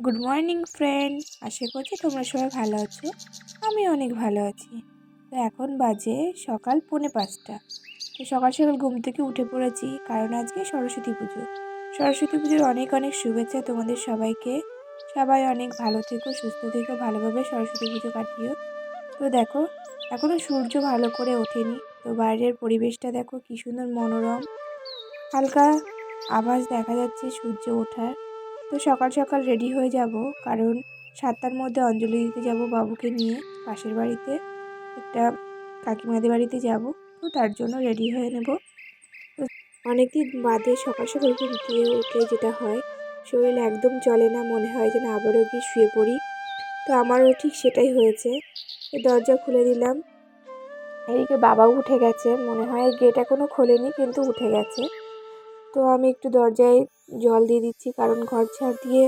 Good morning friend, আশা করছি তোমরা সবাই ভালো আছো। আমি অনেক ভালো আছি। তো এখন বাজে সকাল 4:45। তো সকাল সকাল ঘুম থেকে উঠে পড়েছি, কারণ আজকে সরস্বতী পুজো। সরস্বতী পুজোর অনেক অনেক শুভেচ্ছা তোমাদের সবাইকে। সবাই অনেক ভালো থেকো, সুস্থ থেকো, ভালোভাবে সরস্বতী পুজো কাটিও। তো দেখো, এখনও সূর্য ভালো করে ওঠেনি। তো বাইরের পরিবেশটা দেখো কী সুন্দর মনোরম, হালকা আভাস দেখা যাচ্ছে সূর্য ওঠার। তো সকাল সকাল রেডি হয়ে যাব, কারণ 7টার মধ্যে অঞ্জলি দিতে যাব বাবুকে নিয়ে পাশের বাড়িতে, একটা কাকিমাদের বাড়িতে যাব। তো তার জন্য রেডি হয়ে নেব। তো অনেকদিন বাদে সকাল সকাল ঘুম থেকে উঠলে যেটা হয়, শরীর একদম চলে না, মনে হয় যেন আবারও গিয়ে শুয়ে পড়ি। তো আমারও ঠিক সেটাই হয়েছে। দরজা খুলে দিলাম, এদিকে বাবাও উঠে গেছে, মনে হয় গেট এখনও খোলেনি কিন্তু উঠে গেছে। তো আমি একটু দরজায় জল দিয়ে দিচ্ছি, কারণ ঘর ঝাড় দিয়ে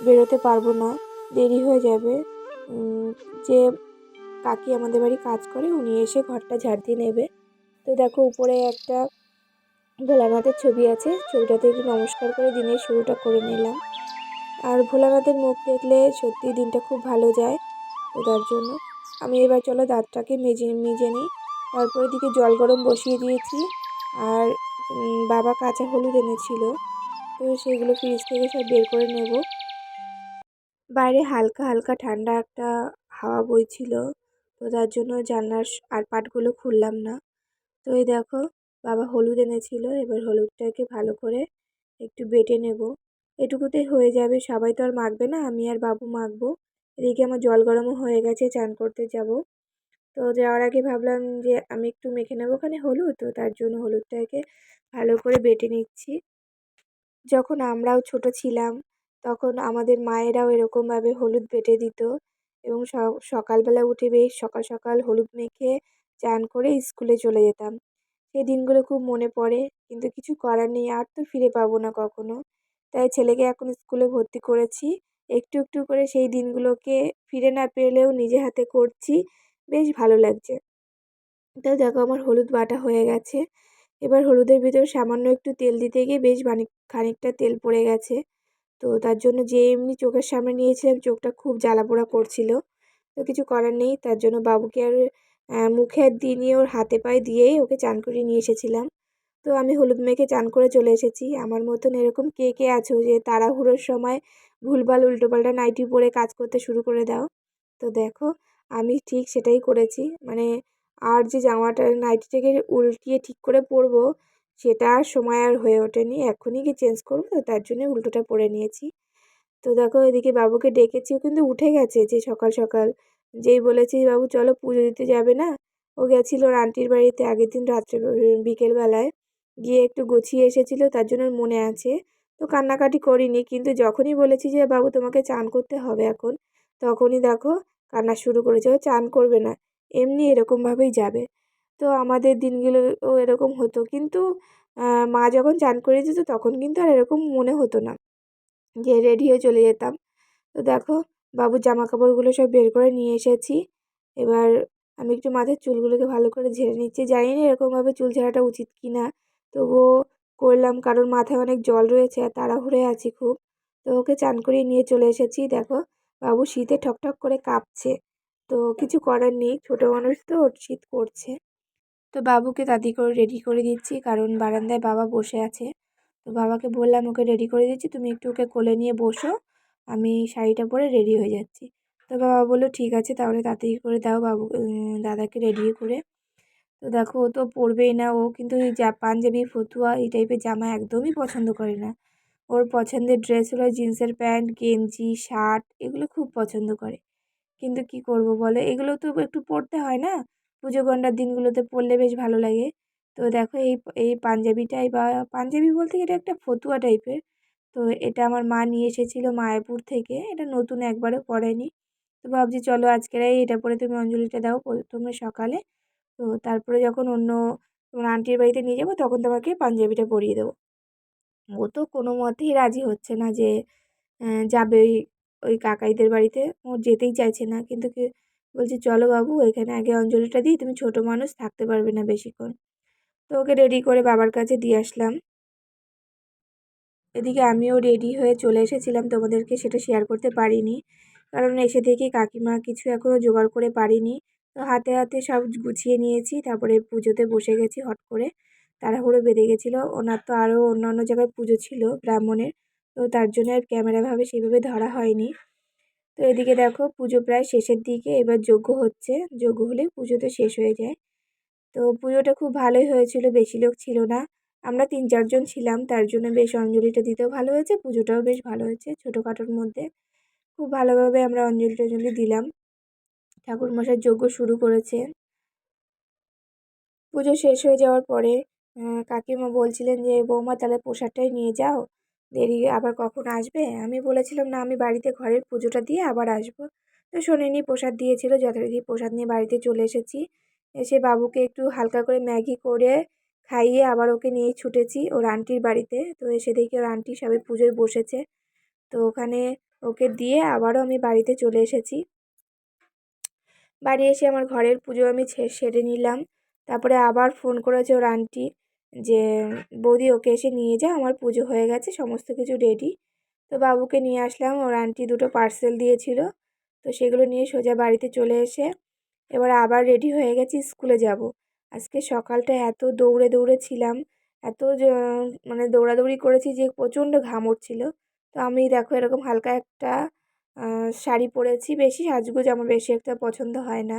বেরোতে পারবো না, দেরি হয়ে যাবে। যে কাকি আমাদের বাড়ি কাজ করে, উনি এসে ঘরটা ঝাড় দিয়ে নেবে। তো দেখো, উপরে একটা ভোলানাথের ছবি আছে, ছবিটাতে একটু নমস্কার করে দিনের শুরুটা করে নিলাম। আর ভোলানাথের মুখ দেখলে সত্যি দিনটা খুব ভালো যায়। তো তার জন্য আমি এবার চলো দাঁতটাকে মেজে নিই। তারপরে দিকে জল গরম বসিয়ে দিয়েছি। আর বাবা কাঁচা হলুদ এনেছিল, তো সেগুলো ফ্রিজ থেকে সব বের করে নেব। বাইরে হালকা হালকা ঠান্ডা একটা হাওয়া বইছিল, তো তার জন্য জানলার আর পাটগুলো খুললাম না। তো এই দেখো, বাবা হলুদ এনেছিল, এবার হলুদটাকে ভালো করে একটু বেটে নেব। এটুকুতেই হয়ে যাবে, সবাই তো আর মাখবে না, আমি আর বাবু মাখবো। এদিকে আমার জল গরমও হয়ে গেছে, চান করতে যাব। তো যাওয়ার আগে ভাবলাম যে আমি একটু মেখে নেবো ওখানে হলুদ, তো তার জন্য হলুদটাকে ভালো করে বেটে নিচ্ছি। যখন আমরাও ছোট ছিলাম, তখন আমাদের মায়েরাও এরকমভাবে হলুদ বেটে দিত, এবং সকালবেলা উঠে বেশ সকাল সকাল হলুদ মেখে চান করে স্কুলে চলে যেতাম। সেই দিনগুলো খুব মনে পড়ে, কিন্তু কিছু করার নেই, আর তো ফিরে পাবো না কখনো। তাই ছেলেকে এখন স্কুলে ভর্তি করেছি, একটু একটু করে সেই দিনগুলোকে ফিরে না পেলেও নিজে হাতে করছি, বেশ ভালো লাগছে। তো দেখো, আমার হলুদ বাটা হয়ে গেছে। এবার হলুদের ভিতর সামান্য একটু তেল দিতে গিয়ে বেশ খানিকটা তেল পড়ে গেছে। তো তার জন্য যে এমনি চোখের সামনে নিয়েছিলাম, চোখটা খুব জ্বালা পোড়া করছিল। তো কিছু করার নেই, তার জন্য বাবুকে আর মুখে আর দিইনি, ওর হাতে পায়ে দিয়েই ওকে চান করিয়ে নিয়ে এসেছিলাম। তো আমি হলুদ মেখে চান করে চলে এসেছি। আমার মতন এরকম কে কে আছো যে তাড়াহুড়োর সময় ভুলভাল উল্টোপাল্টা নাইটি পরে কাজ করতে শুরু করে দাও? তো দেখো, আমি ঠিক সেটাই করেছি। মানে আর যে জামাটা নাইটিটাকে উল্টিয়ে ঠিক করে পরবো, সেটা আর সময় আর হয়ে ওঠেনি। এখনই কি চেঞ্জ করবো, তো তার জন্য উল্টোটা পরে নিয়েছি। তো দেখো, এদিকে বাবুকে ডেকেছি, ও কিন্তু উঠে গেছে যে সকাল সকাল। যেই বলেছি বাবু চলো পুজো দিতে যাবে না, ও গেছিল ওর আন্টির বাড়িতে আগের দিন রাত্রে, বিকেলবেলায় গিয়ে একটু গুছিয়ে এসেছিল, তার জন্য ওর মনে আছে। তো কান্নাকাটি করিনি, কিন্তু যখনই বলেছি যে বাবু তোমাকে চান করতে হবে এখন, তখনই দেখো কান্না শুরু করেছে। ও চান করবে না, এমনি এরকমভাবেই যাবে। তো আমাদের দিনগুলোও এরকম হতো, কিন্তু মা যখন চান করিয়ে দিত তখন কিন্তু আর এরকম মনে হতো না, যে রেডি হয়ে চলে যেতাম। তো দেখো, বাবুর জামা কাপড়গুলো সব বের করে নিয়ে এসেছি। এবার আমি একটু মাথার চুলগুলোকে ভালো করে ঝেড়ে নিচ্ছি। জানি না এরকমভাবে চুল ঝাড়াটা উচিত কি না, তবুও করলাম, কারণ মাথায় অনেক জল রয়েছে আর তাড়াহুড়োয় আছি খুব। তো ওকে চান করিয়ে নিয়ে চলে এসেছি। দেখো, বাবু শীতে ঠকঠক করে কাঁপছে। তো কিছু করার নেই, ছোটো মানুষ তো, ওর শীত করছে। তো বাবুকে তাড়াতাড়ি করে রেডি করে দিচ্ছি, কারণ বারান্দায় বাবা বসে আছে। তো বাবাকে বললাম ওকে রেডি করে দিচ্ছি, তুমি একটু ওকে কোলে নিয়ে বসো, আমি শাড়িটা পরে রেডি হয়ে যাচ্ছি। তো বাবা বললো ঠিক আছে, তাহলে তাড়াতাড়ি করে দাও বাবু, দাদাকে রেডি করে। তো দেখো, ও তো পরবেই না, ও কিন্তু এই পাঞ্জাবি ফতুয়া এই টাইপের জামা একদমই পছন্দ করে না। ওর পছন্দের ড্রেস হলো জিন্সের প্যান্ট, গেঞ্জি, শার্ট, এগুলো খুব পছন্দ করে। কিন্তু কি করব বলো, এগুলো তো একটু পরতে হয় না, পুজো গন্ডার দিনগুলোতে পরলে বেশ ভালো লাগে। তো দেখো, এই এই পাঞ্জাবিটাই, বা পাঞ্জাবি বলতে এটা একটা ফতুয়া টাইপের। তো এটা আমার মা নিয়ে এসেছিলো মায়াপুর থেকে, এটা নতুন, একবারও পরেনি। তো ভাবছি চলো আজকের এটা পরে তুমি অঞ্জলিটা দাও প্রথমে সকালে, তো তারপরে যখন অন্য তোমার আন্টির বাড়িতে নিয়ে যাবো তখন তোমাকে পাঞ্জাবিটা পরিয়ে দেবো। ও তো কোনো মতেই রাজি হচ্ছে না যে যাবে ওই ওই কাকাইদের বাড়িতে, ও যেতেই চাইছে না। কিন্তু কি বলছে, চলো বাবু এখানে আগে অঞ্জলিটা দিই, তুমি ছোটো মানুষ, থাকতে পারবে না বেশিক্ষণ। তো ওকে রেডি করে বাবার কাছে দিয়ে আসলাম। এদিকে আমিও রেডি হয়ে চলে এসেছিলাম, তোমাদেরকে সেটা শেয়ার করতে পারিনি, কারণ এসে দেখি কাকিমা কিছু এখনও জোগাড় করে পারিনি। তো হাতে হাতে সব গুছিয়ে নিয়েছি, তারপরে পুজোতে বসে গেছি। হট করে তাড়াহুড়ো বেঁধে গেছিলো, ওনার তো আরও অন্য জায়গায় পুজো ছিল ব্রাহ্মণের, তো তার জন্য আর ক্যামেরাভাবে সেভাবে ধরা হয়নি। তো এদিকে দেখো পুজো প্রায় শেষের দিকে, এবার যজ্ঞ হচ্ছে, যজ্ঞ হলেই পুজো তো শেষ হয়ে যায়। তো পুজোটা খুব ভালোই হয়েছিল, বেশি লোক ছিল না, আমরা 3-4 জন ছিলাম, তার জন্য বেশ অঞ্জলিটা দিতেও ভালো হয়েছে, পুজোটাও বেশ ভালো হয়েছে ছোটোখাটোর মধ্যে। খুব ভালোভাবে আমরা অঞ্জলি টঞ্জলি দিলাম। ঠাকুরমশাই যজ্ঞ শুরু করেছে। পুজো শেষ হয়ে যাওয়ার পরে কাকিমা বলছিলেন যে বৌমা তাহলে প্রসাদটাই নিয়ে যাও, দেরি আবার কখন আসবে। আমি বলেছিলাম না, আমি বাড়িতে ঘরের পুজোটা দিয়ে আবার আসবো। তো শোনেনি, প্রসাদ দিয়েছিল, যথারীতি প্রসাদ নিয়ে বাড়িতে চলে এসেছি। এসে বাবুকে একটু হালকা করে ম্যাগি করে খাইয়ে আবার ওকে নিয়ে ছুটেছি ওর আন্টির বাড়িতে। তো এসে দেখি ওর আন্টি সবাই পুজোয় বসেছে, তো ওখানে ওকে দিয়ে আবারও আমি বাড়িতে চলে এসেছি। বাড়ি এসে আমার ঘরের পুজো আমি সেরে নিলাম। তারপরে আবার ফোন করেছে ওর আন্টি যে বৌদি ওকে এসে নিয়ে যা, আমার পুজো হয়ে গেছে, সমস্ত কিছু রেডি। তো বাবুকে নিয়ে আসলাম, ওর আন্টি 2টো পার্সেল দিয়েছিল, তো সেগুলো নিয়ে সোজা বাড়িতে চলে এসে এবার আবার রেডি হয়ে গেছি, স্কুলে যাব। আজকে সকালটা এত দৌড়ে দৌড়ে ছিলাম, এত মানে দৌড়াদৌড়ি করেছি যে প্রচণ্ড ঘাম উঠছিল। তো আমি দেখো এরকম হালকা একটা শাড়ি পরেছি, বেশি সাজগোজ আমার বেশি একটা পছন্দ হয় না।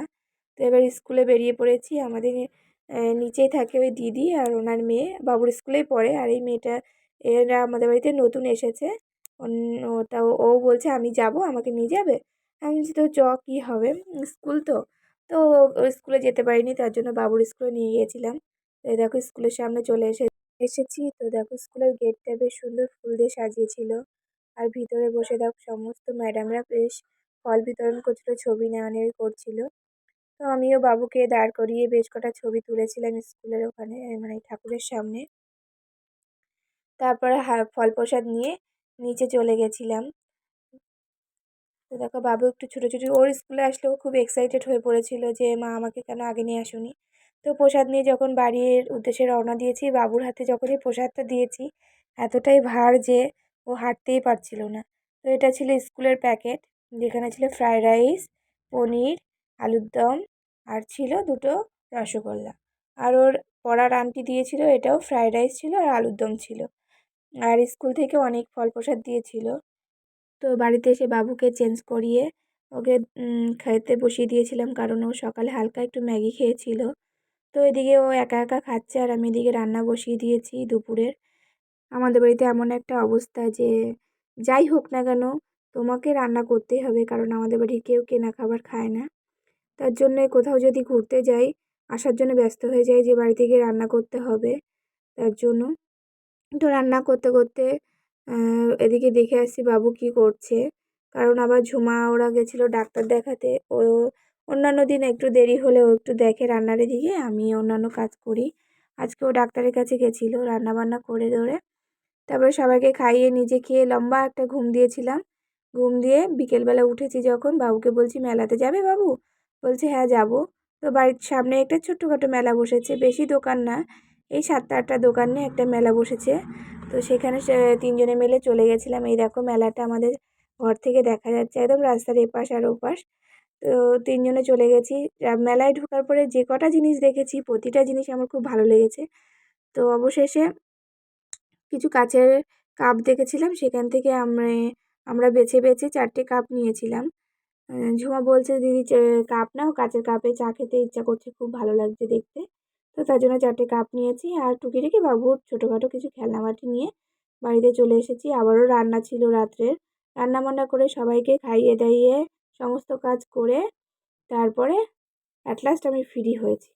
তো এবার স্কুলে বেরিয়ে পড়েছি। আমাদের নিচেই থাকে ওই দিদি আর ওনার মেয়ে, বাবুর স্কুলেই পড়ে। আর এই মেয়েটা, এরা আমাদের বাড়িতে নতুন এসেছে। তা ও বলছে আমি যাব, আমাকে নিয়ে যাবে। আমি বলছি তো চ, কী হবে, স্কুল তো। তো স্কুলে যেতে পারিনি, তার জন্য বাবুর স্কুলে নিয়ে গিয়েছিলাম। তো দেখো স্কুলের সামনে চলে এসেছি। তো দেখো স্কুলের গেটটা বেশ সুন্দর ফুল দিয়ে সাজিয়েছিল। আর ভিতরে বসে দেখো সমস্ত ম্যাডামরা বেশ ফল বিতরণ করছিল, ছবি নেওয়া নেওয়ি করছিল। তো আমিও বাবুকে দাঁড় করিয়ে বেশ কটা ছবি তুলেছিলাম স্কুলের ওখানে, মানে ঠাকুরের সামনে। তারপরে ফল প্রসাদ নিয়ে নিচে চলে গেছিলাম। তো দেখো বাবু একটু ছুটোছুটি, ওর স্কুলে আসলেও খুব এক্সাইটেড হয়ে পড়েছিল যে মা আমাকে কেন আগে নিয়ে আসুনি। তো প্রসাদ নিয়ে যখন বাড়ির উদ্দেশ্যে রওনা দিয়েছি, বাবুর হাতে যখনই প্রসাদটা দিয়েছি, এতটাই ভার যে ও হাঁটতেই পারছিল না। তো এটা ছিল স্কুলের প্যাকেট, যেখানে ছিল ফ্রায়েড রাইস, পনির, আলুর দম, আর ছিল 2টো রসগোল্লা। আর ওর পড়ার আন্টি দিয়েছিল, এটাও ফ্রায়েড রাইস ছিল আর আলুর দম ছিল। আর স্কুল থেকে অনেক ফল প্রসাদ দিয়েছিল। তো বাড়িতে এসে বাবুকে চেঞ্জ করিয়ে ওকে খেতে বসিয়ে দিয়েছিলাম, কারণ ও সকালে হালকা একটু ম্যাগি খেয়েছিল। তো এদিকে ও একা একা খাচ্ছে, আর আমি এদিকে রান্না বসিয়ে দিয়েছি দুপুরের। আমাদের বাড়িতে এমন একটা অবস্থা যে যাই হোক না কেন তোমাকে রান্না করতেই হবে, কারণ আমাদের বাড়ির কেউ কেনা খাবার খায় না। তার জন্যে কোথাও যদি ঘুরতে যাই, আসার জন্য ব্যস্ত হয়ে যাই যে বাড়ি থেকে রান্না করতে হবে, তার জন্য। তো রান্না করতে করতে এদিকে দেখে আসছি বাবু কি করছে, কারণ আবার ঝুমা ওরা গেছিলো ডাক্তার দেখাতে। ও অন্যান্য দিন একটু দেরি হলে ও একটু দেখে রান্নার দিকে, আমি অন্যান্য কাজ করি। আজকে ও ডাক্তারের কাছে গেছিলো রান্না বান্না করে ধরে। তারপরে সবাইকে খাইয়ে নিজে খেয়ে লম্বা একটা ঘুম দিয়েছিলাম। ঘুম দিয়ে বিকেলবেলা উঠেছি যখন, বাবুকে বলছি মেলাতে যাবে বাবু? বলছে হ্যাঁ যাব। তো বাড়ির সামনে একটা ছোট্টখাটো মেলা বসেছে, বেশি দোকান না, এই 7-8টা দোকান নিয়ে একটা মেলা বসেছে। তো সেখানে 3 জনে মিলে চলে গেছিলাম। এই দেখো মেলাটা আমাদের ঘর থেকে দেখা যাচ্ছে একদম রাস্তার এপাশ আর ওপাশ। তো 3 জনে চলে গেছি। মেলায় ঢোকার পরে যে কটা জিনিস দেখেছি, প্রতিটা জিনিস আমার খুব ভালো লেগেছে। তো অবশেষে কিছু কাচের কাপ দেখেছিলাম, সেখান থেকে আমরা বেছে বেছে 4টে কাপ নিয়েছিলাম। ঝুমা বলছে দিদি কাপ নাও, কাচের কাপে চা খেতে ইচ্ছা করছে, খুব ভালো লাগছে দেখতে। তো তার জন্য 4টে কাপ নিয়েছি, আর টুকিটাকি বাবুর ছোটোখাটো কিছু খেলনাবাটি নিয়ে বাড়িতে চলে এসেছি। আবারও রান্না ছিল রাত্রের, রান্না বান্না করে সবাইকে খাইয়ে দাইয়ে সমস্ত কাজ করে তারপরে অ্যাট লাস্ট আমি ফ্রি হয়েছি।